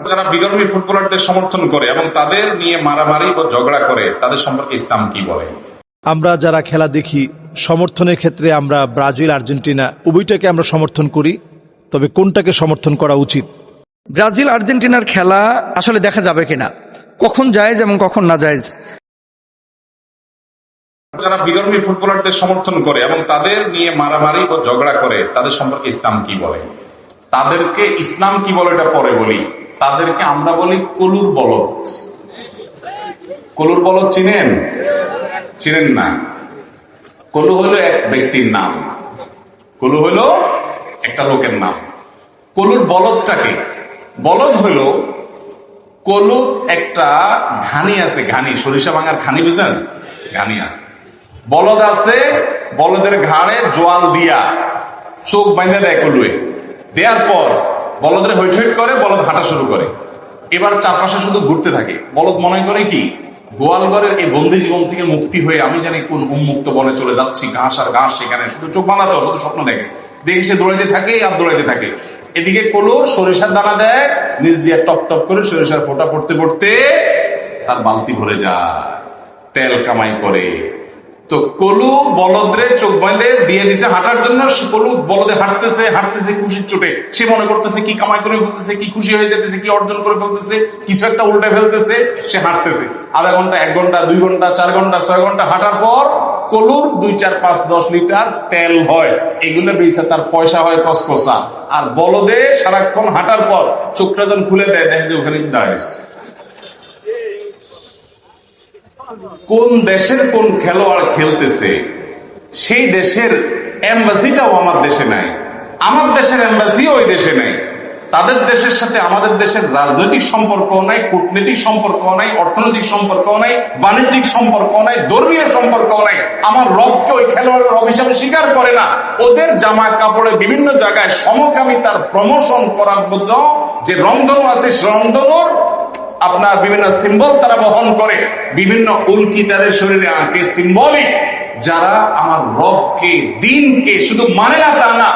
যারা বিধর্মী ফুটবলারদের সমর্থন করে এবং তাদের নিয়ে মারামারি ও ঝগড়া করে তাদের সম্পর্কে ইসলাম কি বলে? আমরা যারা খেলা দেখি, সমর্থনের ক্ষেত্রে আমরা ব্রাজিল আর্জেন্টিনা উভয়টাকে আমরা সমর্থন করি, তবে কোনটাকে সমর্থন করা উচিত? ব্রাজিল আর্জেন্টিনার খেলা আসলে দেখা যাবে কিনা, কখন জায়েজ এবং কখন না জায়েজ। যারা বিধর্মী ফুটবলারদের সমর্থন করে এবং তাদের নিয়ে মারামারি ও ঝগড়া করে তাদের সম্পর্কে ইসলাম কি বলে? তাদেরকে ইসলাম কি বলে এটা পরে বলি। তাদেরকে আমরা বলি কলুর বলদ। কলুর বলদ চিনেন? চিনেন না? কলু হলো এক ব্যক্তির নাম, কলু হলো একটা লোকের নাম। কলুর বলদটাকে, বলদ হলো কলু একটা ঘানি আছে, ঘানি, সরিষা ভাঙার ঘানি, বুঝেন? ঘানি আছে, বলদ আছে, বলদের ঘাড়ে জোয়াল দিয়া চোখ বাইন্ধে দেয় কলুয়ে, দেওয়ার পর বলদের হৈট হৈট করে, বলদ হাঁটা শুরু করে। এবার চারপাশে শুধু ঘুরতে থাকে। বলদ মনে করে কি গোয়ালঘরের এই বন্দি জীবন থেকে মুক্তি হয়ে আমি জানি কোন উন্মুক্ত বনে চলে যাচ্ছি, ঘাস আর ঘাস, সেখানে শুধু চোখ বাঁধাতো, শুধু স্বপ্ন দেখে, দেখে সে দৌড়াইতে থাকে আর দৌড়াইতে থাকে। এদিকে কলু সরিষার দানা দেয়, নিচ দিয়ে টপ টপ করে সরিষার ফোঁটা পড়তে পড়তে তার বালতি ভরে যায়, তেল কামাই করে। তো কলু বলদরে চোখ বাঁধে দিয়ে দিছে হাঁটার জন্য। কলু বলদে হাঁটতেছে হাঁটতেছে খুশির চোটে, সে মনে করতেছে কি কামাই করে ফেলতেছে, কি খুশি হয়ে যেতেছে, কি অর্জন করে ফেলতেছে, কিছু একটা উল্টে ফেলতেছে। সে হাঁটতেছে আধা ঘন্টা, 1 ঘন্টা, 2 ঘন্টা, 4 ঘন্টা, 6 ঘন্টা হাঁটার পর কলুর 2, 4, 5, 10 লিটার তেল হয়। এগুলো বেচে তার পয়সা হয় কসকসা। আর বলদে সারাক্ষণ হাঁটার পর চোখটা যখন খুলে দেয়, দেখে যে ওখানে দাঁড়িয়েছে। কোন দেশের কোন খেলোয়াড় খেলতেছে সেই দেশের এম্বাসিটাও আমার দেশে নাই, আমার দেশের এম্বাসিও ওই দেশে নাই। তাদের দেশের সাথে আমাদের দেশের রাজনৈতিক সম্পর্ক নাই, কূটনৈতিক সম্পর্ক নাই, অর্থনৈতিক সম্পর্ক নাই, বাণিজ্যিক সম্পর্ক নাই, ধর্মীয় সম্পর্ক নাই। আমার রবকে ওই খেলোয়াড়ের রব হিসাবে স্বীকার করে না। ওদের জামা কাপড়ে বিভিন্ন জায়গায় সমকামিতার প্রমোশন করার মধ্যে যে রংধনু আছে, সে রংধনুর আপনার বিভিন্ন সিম্বল তারা বহন করে, বিভিন্ন উল্কি তাদের শরীরে আঁকে, সিম্বলিক। যারা আমার রবকে, দিনকে শুধু মানে না তা না,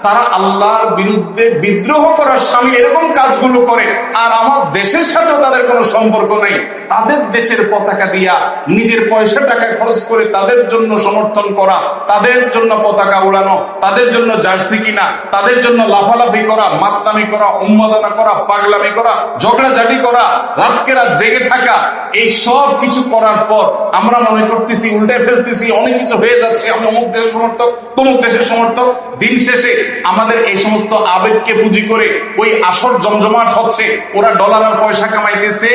তারা আল্লাহর বিরুদ্ধে বিদ্রোহ করার সামিল এরকম কাজগুলো করে। আর আমার দেশের সাথেও তাদের কোনো সম্পর্ক নেই। তাদের দেশের পতাকা দিয়া নিজের পয়সা টাকা খরচ করে তাদের জন্য সমর্থন করা, তাদের জন্য পতাকা উড়ানো, তাদের জন্য জার্সি কিনা, তাদের জন্য লাফালাফি করা, মাতলামি করা, উন্মাদনা করা, পাগলামি করা, ঝগড়াঝাটি করা, রাতকে রাত জেগে থাকা, এই সব কিছু করার পর আমরা মনে করতেছি, উল্টে ফেলতেছি, অনেক কিছু হয়ে যাচ্ছে, আমি অমুক দেশের সমর্থক, তমুক দেশের সমর্থক। দিন শেষে আমাদের এই সমস্ত আবেগকে পুঁজি করে ওই আসর জমজমাট হচ্ছে। ওরা ডলার আর পয়সা কামাইতেছে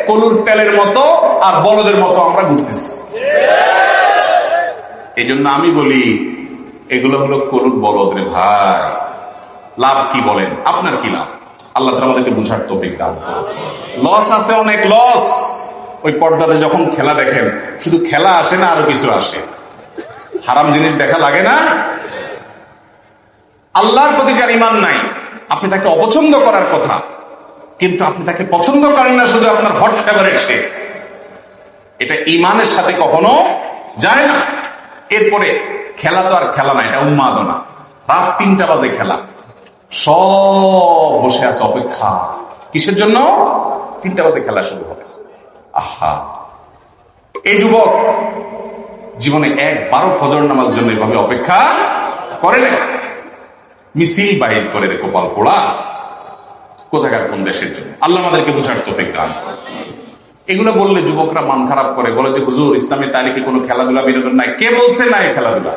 কলুর তেলের মতো, আর বলদের মতো আমরা ঘুরতেছি। এই জন্য আমি বলি এগুলো হলো কলুর বলদ রে ভাই। লাভ কি বলেন? আপনার কি লাভ? আল্লাহ তাআলা আমাদেরকে বুঝার তৌফিক দান করুন। লস আছে, অনেক লস। ওই পর্দাতে যখন খেলা দেখেন, শুধু খেলা আসে না, আরো কিছু আসে। হারাম জিনিস দেখা লাগে না? আল্লাহর প্রতি যার ঈমান নাই, আপনি তাকে অপছন্দ করার কথা, কিন্তু আপনি তাকে পছন্দ করেন না, শুধু আপনার হট ফেভারিট সে। এটা ঈমানের সাথে কখনো যায় না। এরপরে খেলা তো আর খেলা না, এটা উন্মাদনা। রাত 3টা বাজে খেলা, সব বসে আছে অপেক্ষা। কিসের জন্য? 3টা বাজে খেলা শুরু হবে। আহা, এই যুবক জীবনে একবারও ফজর নামাজ জন্য এভাবে অপেক্ষা করে না। মিছিল বাহির করে রে কপাল পোড়া, কোথাকার কোন দেশের জন্য। আল্লাহ আমাদেরকে বুঝার তৌফিক দান করুন। এগুলো বললে যুবকরা মন খারাপ করে, বলে যে হুজুর ইসলামের তারিখে কোনো খেলাধুলা বিনোদন নাই। কে বলছে নাই খেলাধুলা?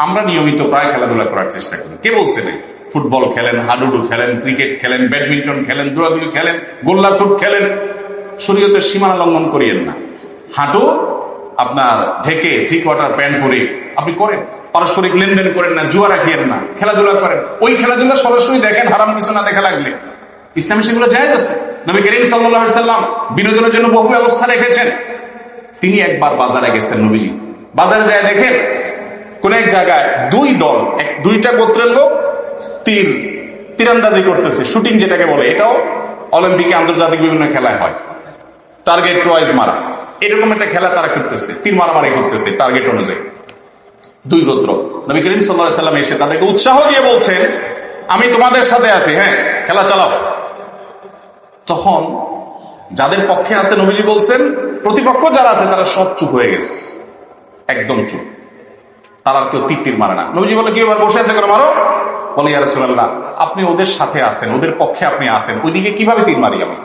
আমরা নিয়মিত প্রায় খেলাধুলা করার চেষ্টা করি। কে বলছে নাই? ফুটবল খেলেন, হাডুডু খেলেন, ক্রিকেট খেলেন, ব্যাডমিন্টন খেলেন, দৌড়াদৌড়ি খেলেন, গোল্লা ছুট খেলেন। শরীয়তের সীমানা লঙ্ঘন করিয়েন না। হাঁটু আপনার ঢেকে 3/4 প্যান্ট পরে আপনি করেন, পারস্পরিক লেনদেন করেন না, জুয়া রাখিয়েন না, খেলাধুলা করেন। ওই খেলাধুলা সরাসরি দেখেন, হারাম কিছু না দেখা লাগলে। ইসলামে সেগুলো জায়েজ আছে। নবী করিম সাল্লাল্লাহু আলাইহি সাল্লাম বিনোদনের জন্য বহু ব্যবস্থা রেখেছেন। তিনি একবার বাজারে গেছেন, নবীজি বাজারে যায় দেখেন কোন এক জায়গায় 2 দল, 2টা গোত্রের লোক তীরন্দাজি করতেছে, শুটিং যেটাকে বলে। এটাও অলিম্পিকে, আন্তর্জাতিক বিভিন্ন খেলায় হয়, টার্গেট ওয়াইজ মারা। এরকম একটা খেলা তারা করতেছে, তীর মারামারি করতেছে টার্গেট অনুযায়ী। 2 গোত্র। নবী করিম সাল্লাল্লাহু আলাইহি সাল্লাম এসে তাদেরকে উৎসাহ দিয়ে বলছেন, আমি তোমাদের সাথে আছি, হ্যাঁ খেলা চালাও। তখন যাদের পক্ষে আছে নবীজি বলছেন, প্রতিপক্ষ যারা আছে তারা সব চুপ হয়ে গেছে, একদম চুপ, তারা আর কেউ তীর মারে না। নবীজি বলে, কি এবার বসে আছে করে মারো? বলে, ইয়া রাসূলুল্লাহ, আপনি ওদের সাথে আছেন, ওদের পক্ষে আপনি আছেন, ওইদিকে কিভাবে তীর মারি আমি?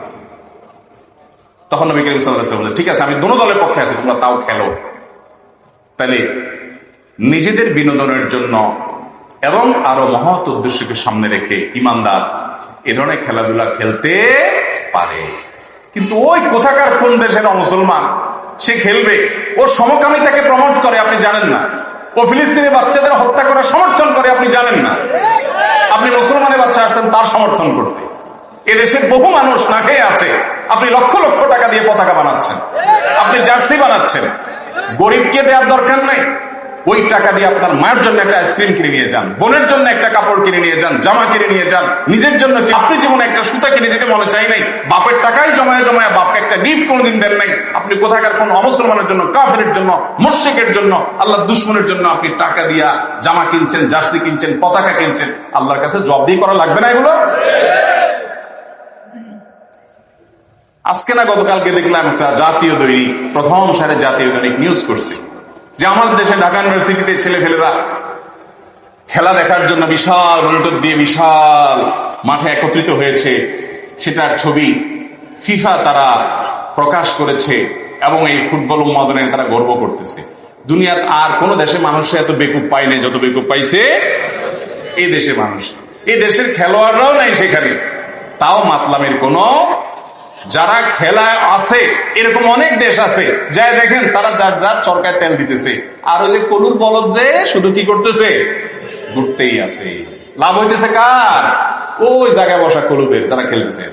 তখন নবী করিম সাল্লাল্লাহু আলাইহি ওয়াসাল্লাম বললেন, ঠিক আছে, আমি দোনো দলের পক্ষে আছি, তোমরা তাও খেলো। তাহলে নিজেদের বিনোদনের জন্য এবং আরো মহৎ উদ্দেশ্যকে সামনে রেখে ইমানদার এ ধরনের খেলাধুলা খেলতে পারে। কিন্তু ওই কোথাকার কোন দেশের মুসলমান সে খেলবে, ওর সমকামিতাকে প্রমোট করে, আপনি জানেন না। ও ফিলিস্তিনি বাচ্চাদের হত্যা করার সমর্থন করে, আপনি জানেন না। আপনি মুসলমানের বাচ্চা আসছেন তার সমর্থন করতে। এদেশের বহু মানুষ না খেয়ে আছে, আপনি লক্ষ লক্ষ টাকা দিয়ে পতাকা বানাচ্ছেন, আপনি জার্সি বানাচ্ছেন। গরিবকে দেওয়ার দরকার নাই, ওই টাকা দিয়ে আপনার মায়ের জন্য একটা আইসক্রিম কিনে নিয়ে যান, বোনের জন্য একটা কাপড় কিনে নিয়ে যান, জামা কিনে নিয়ে যান, নিজের জন্য। আপনি জীবনে একটা সুতা কিনে দিতে মনে চাই নাই, বাপের টাকাই জমায় জমায় বাপকে একটা গিফট কোনোদিন দেন নাই। আপনি কোথাকার কোন অমুসলমানের জন্য, কাফেরের জন্য, মুশরিকের জন্য, আল্লাহ দুশমনের জন্য আপনি টাকা দিয়া জামা কিনছেন, জার্সি কিনছেন, পতাকা কিনছেন। আল্লাহর কাছে জবাবদিহি করা লাগবে না এগুলো? আজকে না গতকালকে দেখলাম একটা জাতীয় দৈনিক, প্রথম সারে জাতীয় দৈনিক নিউজ করছে যে আমাদের দেশে ঢাকা ইউনিভার্সিটিতে ছেলেফেলেরা খেলা দেখার জন্য বিশাল মনিটর দিয়ে বিশাল মাঠে একত্রিত হয়েছে, সেটার ছবি ফিফা তারা প্রকাশ করেছে এবং এই ফুটবল উন্মাদনে তারা গর্ব করতেছে। দুনিয়ার আর কোন দেশে মানুষ এত বেকুব পায় নাই যত বেকুব পাইছে এই দেশে মানুষ। এই দেশের খেলোয়াড়রাও নাই সেখানে, তাও মাতলামের কোন, যারা খেলায় আছে এরকম অনেক দেশ আছে, যাই দেখেন তারা যার যার চরকায় তেল দিতেছে, আর ওই যে কলুর বলদ যে শুধু কি করতেছে, ঘুরতেই আছে। লাভ হইতেছে কার? ওই জায়গায় বসা কলুদের, যারা খেলতেছে।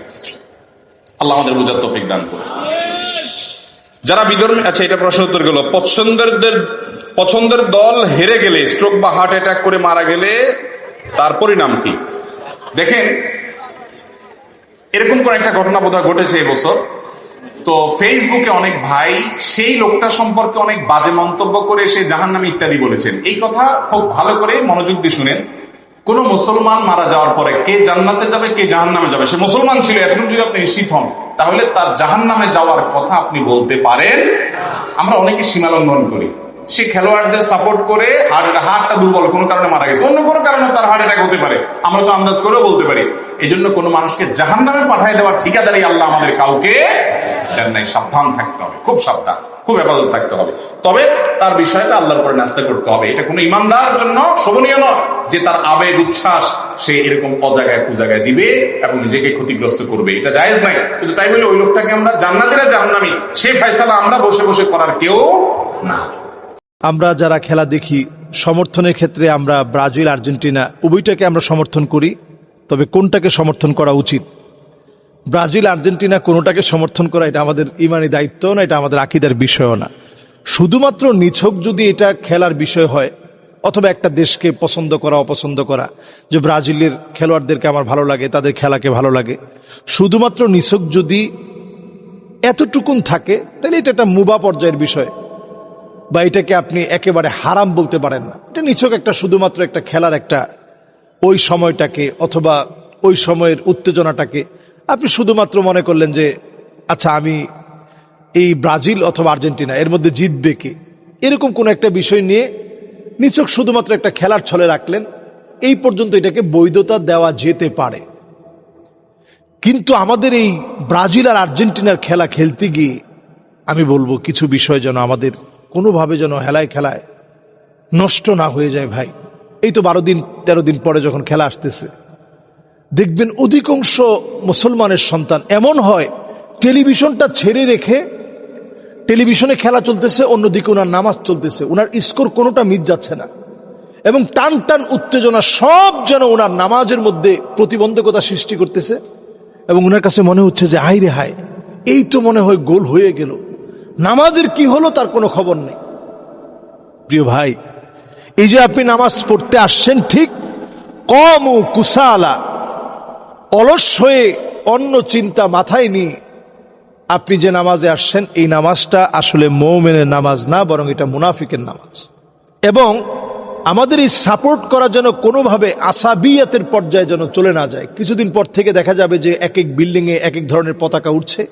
আল্লাহ আমাদের বুঝার তৌফিক দান করে। যারা বিধর্মী, আচ্ছা এটা প্রশ্ন উত্তর গেল। পছন্দের দল হেরে গেলে, স্ট্রোক বা হার্ট অ্যাটাক করে মারা গেলে তার পরিণাম কি? দেখেন, এরকম কোন একটা ঘটনা বোধহয় ঘটেছে এবছর। তো ফেসবুকে অনেক ভাই সেই লোকটা সম্পর্কে অনেক বাজে মন্তব্য করে সে জাহান্নামী ইত্যাদি বলেছেন। এই কথা খুব ভালো করে মনোযোগ দিয়ে শুনেন। কোন মুসলমান মারা যাওয়ার পরে কে জান্নাতে যাবে কে জাহান্নামে যাবে, সে মুসলমান ছিল, এতটুকু যদি আপনি নিশ্চিত হন, তাহলে তার জাহান্নামে যাওয়ার কথা আপনি বলতে পারেন। আমরা অনেকে সীমা লঙ্ঘন করি, সে খেলোয়াড়দের সাপোর্ট করে হার্টটা দুর্বল কোনো কারণে মারা গেছে, অন্য কোনো কারণে তার হার্ট অ্যাটাক হতে পারে, আমরা তো আন্দাজ করেও বলতে পারি। এই জন্য কোনো মানুষকে জাহান্নামে পাঠিয়ে দেওয়ার ঠিকাদারি আল্লাহ আমাদের কাউকে দেন নাই। সাবধান থাকতে হবে, খুব সাবধান, খুব হেফাজত থাকতে হবে। তবে তার বিষয়টা আল্লাহর উপরে ন্যস্ত করতে হবে। এটা কোনো ইমানদার জন্য শোভনীয় নয় যে তার আবেগ উচ্ছ্বাস সে এরকম অজায়গায় কুজায়গায় দিবে এবং নিজেকে ক্ষতিগ্রস্ত করবে, এটা জায়েজ নাই। কিন্তু তাই বলে ওই লোকটাকে আমরা জান্নাতীরা জাহান্নামী সে ফয়সালা আমরা বসে বসে করার কেউ না। আমরা যারা খেলা দেখি, সমর্থনের ক্ষেত্রে আমরা ব্রাজিল আর্জেন্টিনা উভয়টাকে আমরা সমর্থন করি, তবে কোনটাকে সমর্থন করা উচিত? ব্রাজিল আর্জেন্টিনা কোনোটাকে সমর্থন করা এটা আমাদের ইমানি দায়িত্ব না, এটা আমাদের আকীদার বিষয়ও না। শুধুমাত্র নিছক যদি এটা খেলার বিষয় হয়, অথবা একটা দেশকে পছন্দ করা অপছন্দ করা, যে ব্রাজিলের খেলোয়াড়দেরকে আমার ভালো লাগে, তাদের খেলাকে ভালো লাগে, শুধুমাত্র নিছক যদি এতটুকুন থাকে, তাহলে এটা একটা মুবা পর্যায়ের বিষয়, বা এটাকে আপনি একেবারে হারাম বলতে পারেন না। এটা নিছক একটা শুধুমাত্র একটা খেলার একটা ওই সময়টাকে অথবা ওই সময়ের উত্তেজনাটাকে আপনি শুধুমাত্র মনে করলেন যে আচ্ছা আমি এই ব্রাজিল অথবা আর্জেন্টিনা এর মধ্যে জিতবে কে, এরকম কোন একটা বিষয় নিয়ে নিছক শুধুমাত্র একটা খেলার ছলে রাখলেন, এই পর্যন্ত এটাকে বৈধতা দেওয়া যেতে পারে। কিন্তু আমাদের এই ব্রাজিল আর আর্জেন্টিনার খেলা খেলতে গিয়ে আমি বলবো কিছু বিষয় যেন আমাদের কোনোভাবে যেন হেলায় খেলায় নষ্ট না হয়ে যায়। ভাই, এই তো 12 দিন 13 দিন পরে যখন খেলা আসতেছে, দেখবেন অধিকাংশ মুসলমানের সন্তান এমন হয় টেলিভিশনটা ছেড়ে রেখে, টেলিভিশনে খেলা চলতেছে, অন্যদিকে ওনার নামাজ চলতেছে, ওনার স্কোর কোনোটা মিট যাচ্ছে না, এবং টান টান উত্তেজনা সব যেন ওনার নামাজের মধ্যে প্রতিবন্ধকতা সৃষ্টি করতেছে, এবং ওনার কাছে মনে হচ্ছে যে হায় রে হায়, এই তো মনে হয় গোল হয়ে গেল, নামাজের কি হলো তার কোনো খবর নেই। প্রিয় ভাই, এই যে আপনি নামাজ পড়তে আসছেন, ঠিক কমু কুসালা, অলস হয়ে অন্য চিন্তা মাথায় নিয়ে আপনি যে নামাজে আসছেন, এই নামাজটা আসলে মুমিনের নামাজ না, বরং এটা মুনাফিকের নামাজ। এবং আমাদের এই সাপোর্ট করা যেন কোনোভাবে আসাবিয়াতের পর্যায়ে যেন চলে না যায়। কিছুদিন পর থেকে দেখা যাবে যে এক এক বিল্ডিংয়ে এক এক ধরনের পতাকা উঠছে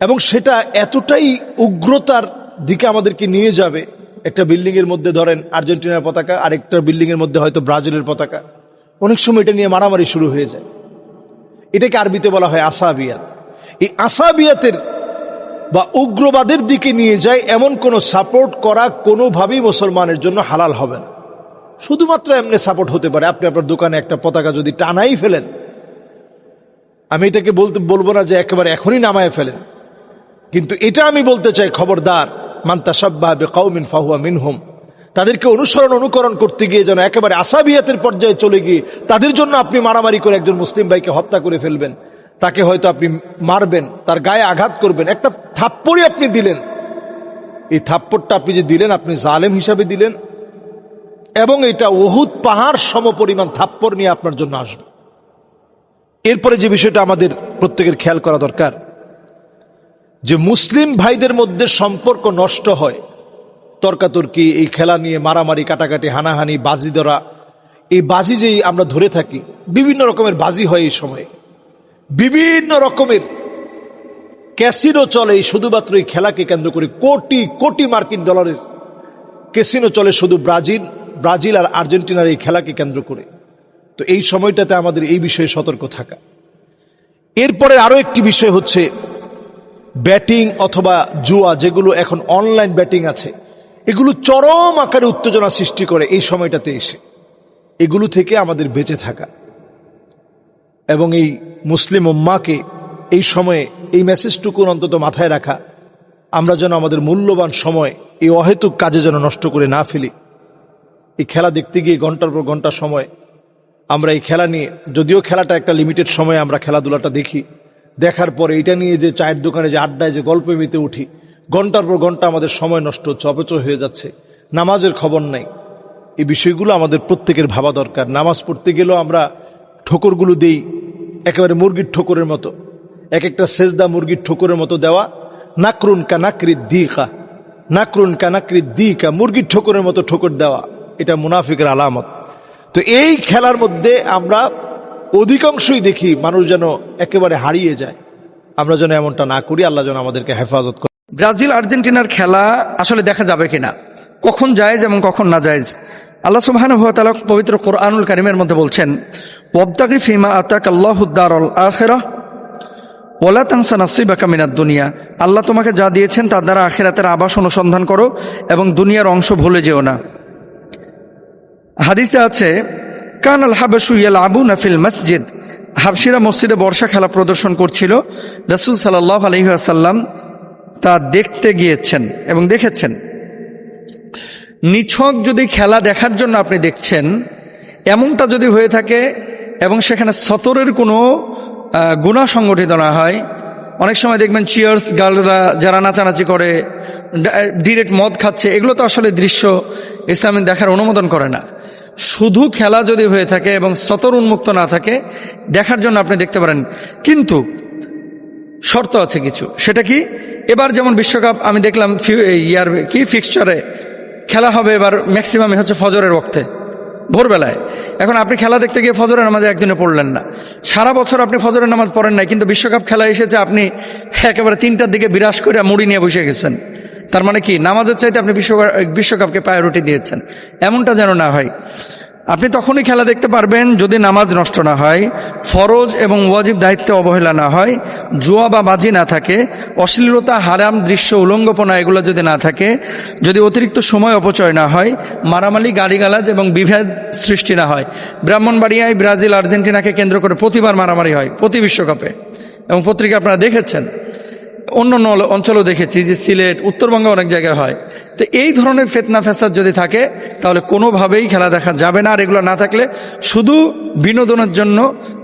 এবং সেটা এতটাই উগ্রতার দিকে আমাদেরকে নিয়ে যাবে। একটা বিল্ডিংয়ের মধ্যে ধরেন আর্জেন্টিনার পতাকা, আরেকটা বিল্ডিংয়ের মধ্যে হয়তো ব্রাজিলের পতাকা, অনেক সময় এটা নিয়ে মারামারি শুরু হয়ে যায়। এটাকে আরবিতে বলা হয় আসাবিয়াত। এই আসাবিয়াতের বা উগ্রবাদের দিকে নিয়ে যায় এমন কোন সাপোর্ট করা কোনোভাবেই মুসলমানের জন্য হালাল হবে না। শুধুমাত্র এমনি সাপোর্ট হতে পারে, আপনি আপনার দোকানে একটা পতাকা যদি টানাই ফেলেন, আমি এটাকে বলবো না যে একেবারে এখনই নামায় ফেলেন, কিন্তু এটা আমি বলতে চাই, খবরদার, মান তাশাব্বাহা বিকাউমিন ফাহুয়া মিনহুম। তাদেরকে অনুকরণ করতে গিয়ে যেন একেবারে আসাবিয়াতের পর্যায়ে চলে গিয়ে তাদের জন্য আপনি মারামারি করে একজন মুসলিম ভাইকে হত্যা করে ফেলবেন, তাকে হয়তো আপনি মারবেন, তার গায়ে আঘাত করবেন, একটা থাপ্পড়ই আপনি দিলেন। এই থাপ্পড়টা আপনি যে দিলেন, আপনি জালেম হিসাবে দিলেন এবং এটা উহুদ পাহাড় সমপরিমাণ থাপ্পড় নিয়ে আপনার জন্য আসবে। এরপরে যে বিষয়টা আমাদের প্রত্যেকের খেয়াল করা দরকার, যে মুসলিম ভাইদের মধ্যে সম্পর্ক নষ্ট হয় তর্কাতর্কি, এই খেলা নিয়ে মারামারি, কাটাকাটি, হানাহানি, বাজি ধরা। এই বাজি যেই আমরা ধরে থাকি, বিভিন্ন রকমের বাজি হয় এই সময়ে, বিভিন্ন রকমের ক্যাসিনো চলে শুধুমাত্র এই খেলাকে কেন্দ্র করে। কোটি কোটি মার্কিন ডলারের ক্যাসিনো চলে শুধু ব্রাজিল আর আর্জেন্টিনার এই খেলাকে কেন্দ্র করে। তো এই সময়টাতে আমাদের এই বিষয়ে সতর্ক থাকা। এরপরে আরো একটি বিষয় হচ্ছে ব্যাটিং অথবা জুয়া, যেগুলো এখন অনলাইন ব্যাটিং আছে, এগুলো চরম আকারে উত্তেজনা সৃষ্টি করে এই সময়টাতে এসে। এগুলো থেকে আমাদের বেঁচে থাকা এবং এই মুসলিম উম্মাকে এই সময়ে এই মেসেজটুকু অন্তত মাথায় রাখা, আমরা যেন আমাদের মূল্যবান সময় এই অহেতুক কাজে যেন নষ্ট করে না ফেলি। এই খেলা দেখতে গিয়ে ঘন্টার পর ঘন্টা সময় আমরা এই খেলা নিয়ে, যদিও খেলাটা একটা লিমিটেড সময়ে আমরা খেলাধুলাটা দেখি, দেখার পরে এটা নিয়ে যে চায়ের দোকানে যে আড্ডায় যে গল্পে মেতে উঠি, ঘন্টার পর ঘন্টা আমাদের সময় নষ্ট হচ্ছে, অপচয় হয়ে যাচ্ছে, নামাজের খবর নাই। এই বিষয়গুলো আমাদের প্রত্যেকের ভাবা দরকার। নামাজ পড়তে গেলেও আমরা ঠোকরগুলো দেই একেবারে মুরগির ঠোকরের মতো, এক একটা সেজদা মুরগির ঠোকরের মতো দেওয়া। নাকরুন কানাকরিদ দিকা, নাকরুন কানাকরিদ দিকা, মুরগির ঠোকরের মতো ঠোকর দেওয়া, এটা মুনাফিকের আলামত। তো এই খেলার মধ্যে আমরা অধিকাংশই দেখি মানুষ যেন একেবারে হারিয়ে যায়। আমরা যেন এমনটা না করি, আল্লাহ যেন আমাদেরকে হেফাজত করে। ব্রাজিল আর্জেন্টিনার খেলা আসলে দেখা যাবে কিনা, কখন জায়েজ এবং কখন না জায়েজ, আল্লাহ সুবহানাহু ওয়া তাআলা পবিত্র কোরআনুল কারীমের মধ্যে বলছেন, ওয়াবতাগি ফিমা আতাকাল্লাহুদ দারুল আখিরাহ ওয়ালা তানসা নাসিবাকা মিনাদ দুনিয়া। আল্লাহ তোমাকে যা দিয়েছেন তার দ্বারা আখিরাতের আবাস অনুসন্ধান করো এবং দুনিয়ার অংশ ভুলে যেও না। হাদিসে আছে, কানাল হাবাশু ইয়ালআবুনা ফিল মসজিদ, হাবশিরা মসজিদে বর্ষা খেলা প্রদর্শন করছিল। রাসূল সাল্লাল্লাহু আলাইহি ওয়াসাল্লাম তা দেখতে গিয়েছেন এবং দেখেছেন। নিছক যদি খেলা দেখার জন্য আপনি দেখছেন, এমনটা যদি হয়ে থাকে এবং সেখানে সতরের কোনো গুনাহ সংগঠিত না হয়, অনেক সময় দেখবেন চিয়ার্স গার্লরা যারা নাচানাচি করে, ডিরেক্ট মদ খাচ্ছে, এগুলো তো আসলে দৃশ্য ইসলামে দেখার অনুমোদন করে না। শুধু খেলা যদি হয়ে থাকে এবং সতর উন্মুক্ত না থাকে, দেখার জন্য আপনি দেখতে পারেন, কিন্তু শর্ত আছে কিছু। সেটা কি, এবার যেমন বিশ্বকাপ আমি দেখলাম ফিক্সচারে খেলা হবে, এবার ম্যাক্সিমামই হচ্ছে ফজরের ওয়াক্তে, ভোরবেলায়। এখন আপনি খেলা দেখতে গিয়ে ফজরের নামাজ একদিনে পড়লেন না, সারা বছর আপনি ফজরের নামাজ পড়েন নাই, কিন্তু বিশ্বকাপ খেলা এসেছে, আপনি একেবারে 3টার দিকে বিরাজ করে মুড়ি নিয়ে বসে গেছেন। তার মানে কি, নামাজের চাইতে আপনি বিশ্বকাপকে প্রায়োরিটি দিয়েছেন। এমনটা যেন না হয়। আপনি তখনই খেলা দেখতে পারবেন যদি নামাজ নষ্ট না হয়, ফরজ এবং ওয়াজিব দায়িত্বে অবহেলা না হয়, জুয়া বা বাজি না থাকে, অশ্লীলতা, হারাম দৃশ্য, উলঙ্গপনা এগুলো যদি না থাকে, যদি অতিরিক্ত সময় অপচয় না হয়, মারামারি, গালিগালাজ এবং বিভেদ সৃষ্টি না হয়। ব্রাহ্মণবাড়িয়ায় ব্রাজিল আর্জেন্টিনাকে কেন্দ্র করে প্রতিবার মারামারি হয়, প্রতি বিশ্বকাপে, এবং পত্রিকা আপনারা দেখেছেন। অন্য অঞ্চলেও দেখেছি যে সিলেট, উত্তরবঙ্গে অনেক জায়গায় হয়। তো এই ধরনের ফিতনা ফ্যাসাদ যদি থাকে, তাহলে কোনোভাবেই খেলা দেখা যাবে না। আর এগুলো না থাকলে শুধু বিনোদনের জন্য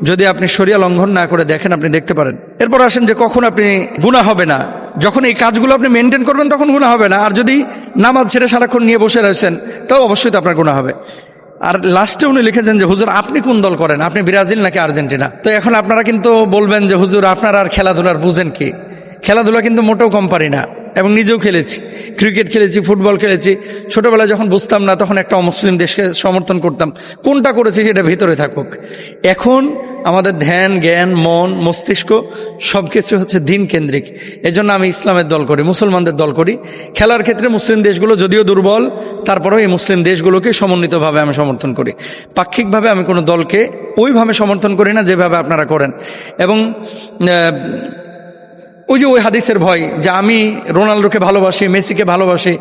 যদি আপনি শরিয়া লঙ্ঘন না করে দেখেন, আপনি দেখতে পারেন। এরপর আসেন যে কখন আপনি গুনাহ হবে না। যখন এই কাজগুলো আপনি মেনটেন করবেন তখন গুনাহ হবে না। আর যদি নামাজ ছেড়ে সারাক্ষণ নিয়ে বসে রয়েছেন, তাও অবশ্যই তো আপনার গুনাহ হবে। আর লাস্টে উনি লিখেছেন যে হুজুর আপনি কোন দল করেন, আপনি ব্রাজিল নাকি আর্জেন্টিনা? তো এখন আপনারা কিন্তু বলবেন যে হুজুর আপনারা আর খেলাধুলার বুঝেন কি, খেলাধুলা কিন্তু মোটেও কম পারি না। এবং নিজেও খেলেছি, ক্রিকেট খেলেছি, ফুটবল খেলেছি। ছোটবেলায় যখন বুঝতাম না তখন একটা অমুসলিম দেশকে সমর্থন করতাম, কোনটা করেছি সেটা ভিতরে থাকুক। এখন আমাদের ধ্যান, জ্ঞান, মন, মস্তিষ্ক সবকিছু হচ্ছে দিন কেন্দ্রিক। এজন্য আমি ইসলামের দল করি, মুসলমানদের দল করি। খেলার ক্ষেত্রে মুসলিম দেশগুলো যদিও দুর্বল, তারপরেও এই মুসলিম দেশগুলোকে সমন্বিতভাবে আমি সমর্থন করি। পাক্ষিকভাবে আমি কোনো দলকে ওইভাবে সমর্থন করি না যেভাবে আপনারা করেন। এবং ওই হাদিসের ভয় যে আমি রোনাল্ডোকে ভালোবাসি, মেসিকে ভালোবাসি।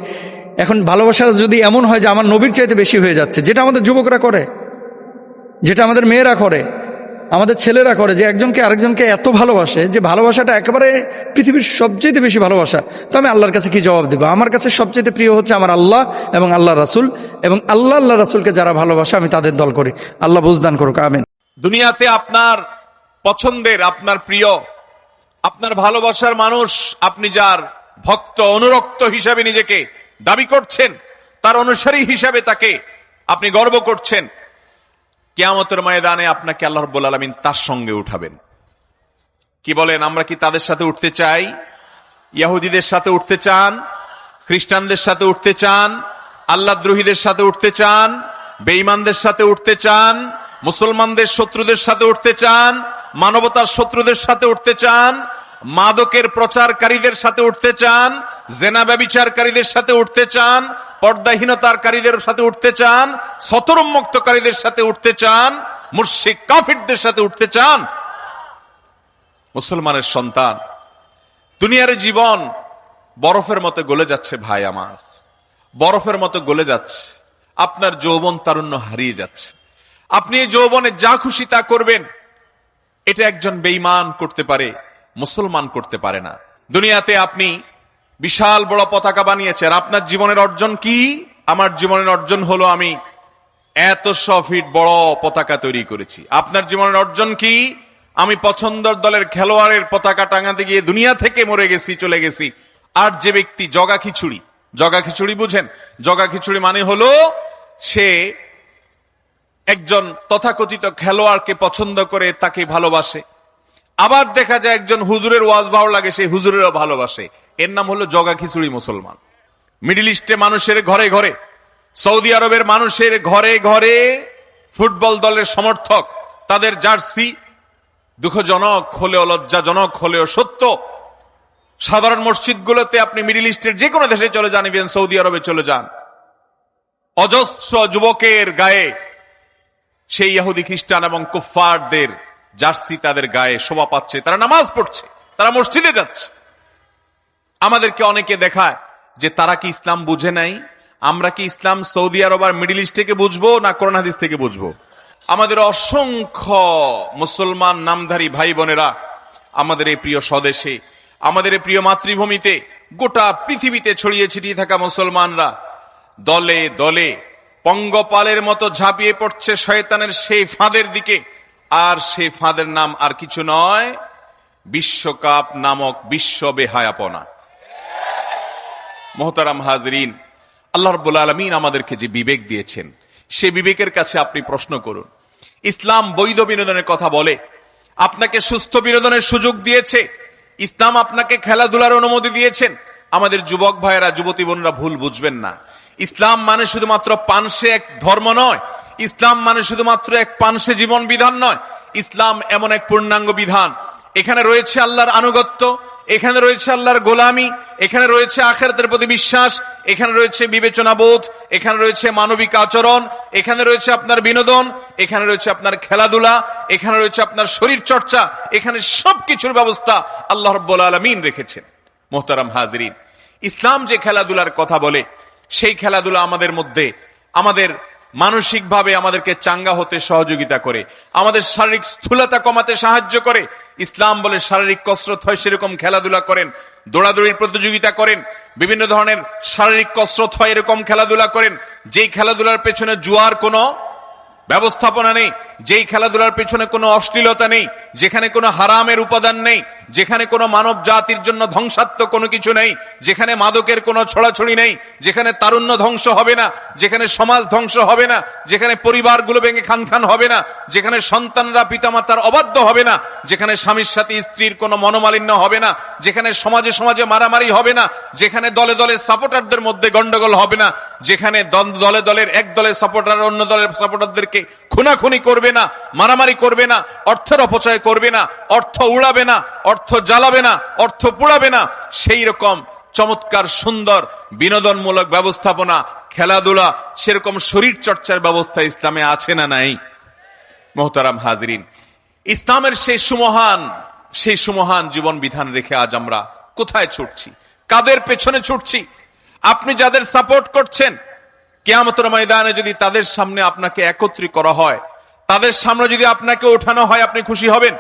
এখন ভালোবাসা যদি এমন হয় যে আমার নবীর চাইতে বেশি হয়ে যাচ্ছে, যেটা আমাদের যুবকরা করে, যেটা আমাদের মেয়েরা করে, আমাদের ছেলেরা করে, যে একজনকে আরেকজনকে এত ভালোবাসে যে ভালোবাসাটা একেবারে পৃথিবীর সবচেয়ে বেশি ভালোবাসা, তো আমি আল্লাহর কাছে কি জবাব দেবো? আমার কাছে সবচেয়ে প্রিয় হচ্ছে আমার আল্লাহ এবং আল্লাহ রাসূল, এবং আল্লাহ রাসূলকে যারা ভালোবাসে আমি তাদের দল করি। আল্লাহ বুঝদান করুক, আমিন। দুনিয়াতে আপনার পছন্দের, আপনার প্রিয়, আপনার ভালোবাসার মানুষ, আপনি যার ভক্ত অনুরক্ত হিসাবে নিজেকে দাবি করছেন, তার অনুসারী হিসাবে তাকে আপনি গর্ব করছেন, কিয়ামতের ময়দানে আপনাকে আল্লাহ রাব্বুল আলামিন তার সঙ্গে উঠাবেন। কি বলেন, আমরা কি তাদের সাথে উঠতে চাই? ইহুদিদের সাথে উঠতে চান? খ্রিস্টানদের সাথে উঠতে চান? আল্লাহদ্রোহীদের সাথে উঠতে চান? বেঈমানদের সাথে উঠতে চান? মুসলমানদের শত্রুদের সাথে উঠতে চান? মানবতার শত্রুদের সাথে উঠতে চান? মাদকের প্রচারকারীদের সাথে উঠতে চান? জেনা ব্যভিচারকারীদের সাথে উঠতে চান? পর্দাহীনতাকারীদের সাথে উঠতে চান? সতরোন্মুক্তকারীদের সাথে উঠতে চান? মুশরিক কাফিরদের সাথে উঠতে চান? মুসলমানের সন্তান, দুনিয়ার জীবন বরফের মতো গলে যাচ্ছে ভাই আমার, বরফের মতো গলে যাচ্ছে। আপনার যৌবন তারুণ্য হারিয়ে যাচ্ছে। আপনি এই যৌবনে যা খুশি তা করবেন, এটা একজন বেঈমান করতে পারে, মুসলমান করতে পারে না। দুনিয়াতে আপনি বিশাল বড় পতাকা বানিয়েছেন, আপনার জীবনের অর্জন কি? আমার জীবনের অর্জন হলো আমি 100 ফিট বড় পতাকা তৈরি করেছি। আপনার জীবনের অর্জন কি? আমি পছন্দের দলের খেলোয়াড়ের পতাকা টাঙাতে গিয়ে দুনিয়া থেকে মরে গেছি, চলে গেছি। আর যে ব্যক্তি জগা খিচুড়ি, জগা খিচুড়ি বুঝেন? জগা খিচুড়ি মানে হলো সে একজন তথাকথিত খেলোয়াড়কে পছন্দ করে, তাকে ভালোবাসে। আবার দেখা যায় একজন হুজুরের ওয়াজ ভালো লাগে, সেই হুজুরেরও ভালোবাসে। এর নাম হলো জগা খিচুড়ি মুসলমান। মিডল ইস্টে মানুষের ঘরে ঘরে, সৌদি আরবের মানুষের ঘরে ঘরে ফুটবল দলের সমর্থক, তাদের জার্সি দুঃখজনক হলেও লজ্জাজনক হলেও সত্য। সাধারণ মসজিদগুলোতে আপনি মিডল ইস্টের যে কোনো দেশে চলে যান, ইভেন সৌদি আরবে চলে যান, অজস্র যুবকের গায়ে সেই ইহুদি খ্রিস্টান এবং কুফফারদের জার্সি তাদের গায়ে শোভা পাচ্ছে। তারা নামাজ পড়ছে, তারা মসজিদে যাচ্ছে। আমাদেরকে অনেকে দেখায় যে তারা কি ইসলাম বুঝে নাই। আমরা কি ইসলাম সৌদি আরব আর মিডল ইস্ট থেকে বুঝবো না কোরআন হাদিস থেকে বুঝবো? আমাদের অসংখ্য মুসলমান নামধারী ভাই বোনেরা আমাদের এই প্রিয় স্বদেশে, আমাদের এই প্রিয় মাতৃভূমিতে, গোটা পৃথিবীতে ছড়িয়ে ছিটিয়ে থাকা মুসলমানরা দলে দলে পঙ্গপালের মতো ঝাঁপিয়ে পড়ছে শয়তানের সেই ফাঁদের দিকে। আর সেই ফাঁদের নাম আর কিছু নয়, বিশ্বকাপ নামক বিশ্ব বেহায়াপনা। মোহতারাম হাজরিন, আল্লাহ রাব্বুল আলামিন আমাদেরকে যে বিবেক দিয়েছেন, সে বিবেকের কাছে আপনি প্রশ্ন করুন। ইসলাম বৈধ বিনোদনের কথা বলে, আপনাকে সুস্থ বিনোদনের সুযোগ দিয়েছে। ইসলাম আপনাকে খেলাধুলার অনুমতি দিয়েছেন। আমাদের যুবক ভাইয়েরা, যুবতী বোনরা ভুল বুঝবেন না। ইসলাম মানে শুধুমাত্র পানসে এক ধর্ম নয়, ইসলাম মানে শুধুমাত্র এক পানসে জীবন বিধান নয়। ইসলাম এমন এক পূর্ণাঙ্গ বিধান, এখানে রয়েছে আল্লাহর আনুগত্য, এখানে রয়েছে আল্লাহর গোলামি, এখানে রয়েছে আখিরাতের প্রতি বিশ্বাস, এখানে রয়েছে বিবেচনাবোধ, এখানে রয়েছে মানবিক আচরণ, এখানে রয়েছে আপনার বিনোদন, এখানে রয়েছে আপনার খেলাধুলা, এখানে রয়েছে আপনার শরীর চর্চা, এখানে সবকিছুর ব্যবস্থা আল্লাহ রাব্বুল আলামিন রেখেছেন। মোহতারাম হাজরিন, ইসলাম যে খেলাধুলার কথা বলে, সেই খেলাধুলা আমাদের মধ্যে আমাদের মানসিকভাবে আমাদেরকে চাঙ্গা হতে সহযোগিতা করে, আমাদের শারীরিক স্থূলতা কমাতে সাহায্য করে। ইসলাম বলে শারীরিক কসরত হয়, সেরকম খেলাধুলা করেন, দৌড়াদৌড়ির প্রতিযোগিতা করেন, বিভিন্ন ধরনের শারীরিক কসরত হয়, এরকম খেলাধুলা করেন। যেই খেলাধুলার পেছনে জুয়ার কোনো ব্যবস্থাপনা নেই, যেই খেলাধুলার পেছনে কোনো অশ্লীলতা নেই, যেখানে কোনো হারামের উপাদান নেই, যেখানে কোনো মানব জাতির জন্য ধ্বংসাত্মক কোনো কিছু নেই, যেখানে মাদকের কোনো ছড়াছড়ি নেই, যেখানে তারুণ্য ধ্বংস হবে না, যেখানে সমাজ ধ্বংস হবে না, যেখানে পরিবারগুলো ভেঙে খান খান হবে না, যেখানে সন্তানরা পিতামাতার অবাধ্য হবে না, যেখানে স্বামীর সাথে স্ত্রীর কোনো মনোমালিন্য হবে না, যেখানে সমাজে সমাজে মারামারি হবে না, যেখানে দলে দলে সাপোর্টারদের মধ্যে গন্ডগোল হবে না, যেখানে দলে দলের এক দলের সাপোর্টার অন্য দলের সাপোর্টারদেরকে খুনাখুনি করবে না, মারামারি করবে না, অর্থের অপচয় করবে না, অর্থ উড়াবে না, অর্থ জ্বালাবে না, অর্থ পোড়াবে না, সেই রকম চমৎকার সুন্দর বিনোদনমূলক ব্যবস্থাপনা, খেলাধুলা, সেরকম শরীর চর্চার ব্যবস্থা ইসলামে আছে না নাই? মোহতারাম হাজরিন, ইসলামের সেই সুমহান জীবন বিধান রেখে আজ আমরা কোথায় ছুটছি, কাদের পেছনে ছুটছি? আপনি যাদের সাপোর্ট করছেন, কিয়ামতের ময়দানে যদি তাদের সামনে আপনাকে একত্রিত করা হয়, তাদের সামনে যদি আপনাকে ওঠানো হয়, আপনি খুশি হবেন?